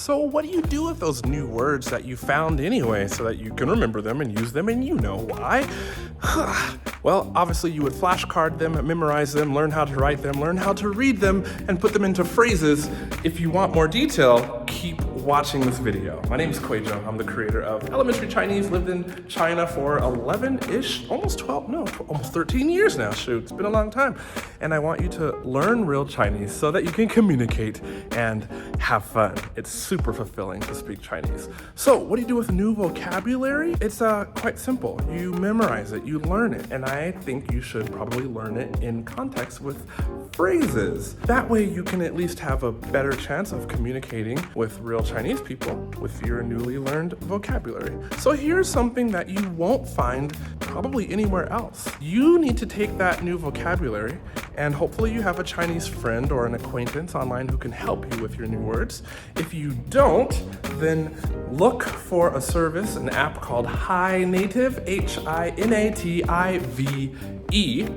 So what do you do with those new words that you found anyway so that you can remember them and use them, and you know why? Well, obviously you would flashcard them, memorize them, learn how to write them, learn how to read them, and put them into phrases. If you want more detail, keep watching this video. My name is Kwadwo. I'm the creator of Elementary Chinese, lived in China for 11-ish, almost 13 years now. Shoot, it's been a long time. And I want you to learn real Chinese so that you can communicate and have fun. It's super fulfilling to speak Chinese. So what do you do with new vocabulary? It's quite simple. You memorize it, you learn it, and I think you should probably learn it in context with phrases. That way you can at least have a better chance of communicating with real Chinese people with your newly learned vocabulary. So here's something that you won't find probably anywhere else. You need to take that new vocabulary, and hopefully you have a Chinese friend or an acquaintance online who can help you with your new words. If you don't, then look for a service, an app called Hi Native, H-I-N-A-T-I-V-E,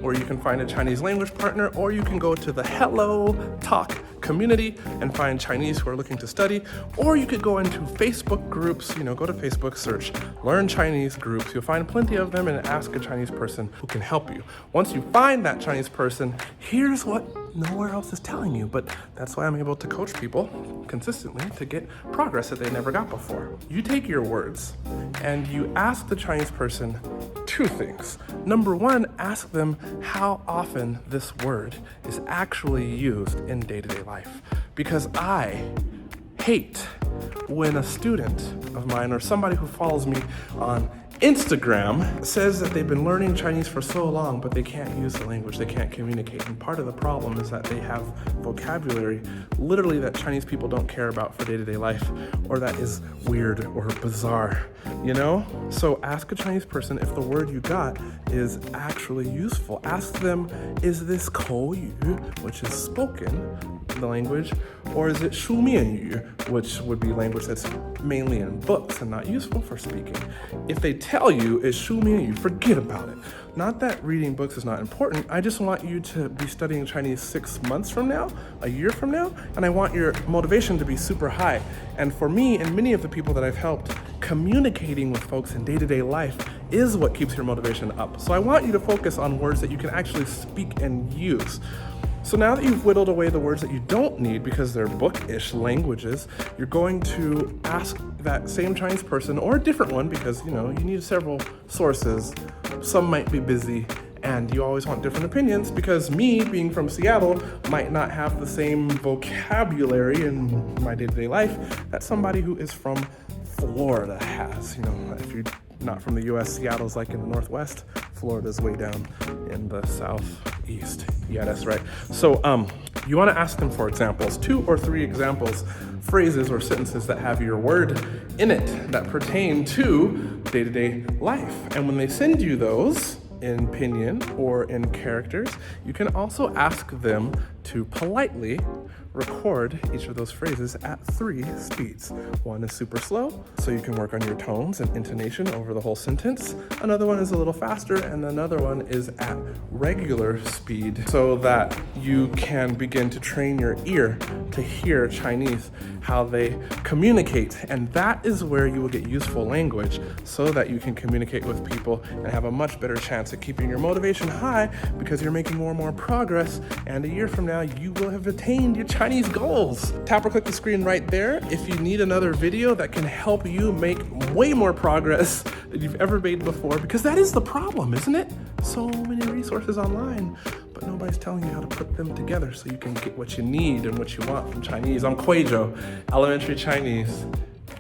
where you can find a Chinese language partner, or you can go to the Hello Talk community and find Chinese who are looking to study, or you could go into Facebook groups, go to Facebook, search Learn Chinese groups. You'll find plenty of them, and ask a Chinese person who can help you. Once you find that Chinese person, here's what nowhere else is telling you, but that's why I'm able to coach people consistently to get progress that they never got before. You take your words and you ask the Chinese person two things. Number one, ask them how often this word is actually used in day-to-day life. Because I hate when a student of mine or somebody who follows me on Instagram says that they've been learning Chinese for so long, but they can't use the language, they can't communicate. And part of the problem is that they have vocabulary literally that Chinese people don't care about for day-to-day life, or that is weird or bizarre, So ask a Chinese person if the word you got is actually useful. Ask them, is this 口语, which is spoken, the language, or is it 书面语, which would be language that's mainly in books and not useful for speaking? If they tell you it's 书面语, forget about it. Not that reading books is not important, I just want you to be studying Chinese 6 months from now, a year from now, and I want your motivation to be super high. And for me and many of the people that I've helped, communicating with folks in day-to-day life is what keeps your motivation up. So I want you to focus on words that you can actually speak and use. So now that you've whittled away the words that you don't need because they're bookish languages, you're going to ask that same Chinese person, or a different one, because you need several sources. Some might be busy, and you always want different opinions, because me, being from Seattle, might not have the same vocabulary in my day-to-day life that somebody who is from Florida has. If you're not from the US, Seattle's like in the Northwest, Florida's way down in the Southeast. Yeah, that's right. So you want to ask them for examples, 2 or 3 examples, phrases or sentences that have your word in it that pertain to day-to-day life. And when they send you those in pinyin or in characters, you can also ask them to politely record each of those phrases at 3 speeds. One is super slow, so you can work on your tones and intonation over the whole sentence. Another one is a little faster, and another one is at regular speed, so that you can begin to train your ear to hear Chinese, how they communicate. And that is where you will get useful language, so that you can communicate with people and have a much better chance at keeping your motivation high, because you're making more and more progress, and a year from now you will have attained your Chinese goals. Tap or click the screen right there if you need another video that can help you make way more progress than you've ever made before, because that is the problem, isn't it? So many resources online, but nobody's telling you how to put them together so you can get what you need and what you want from Chinese. I'm Kwadwo, Elementary Chinese.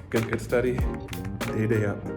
Good study, day up.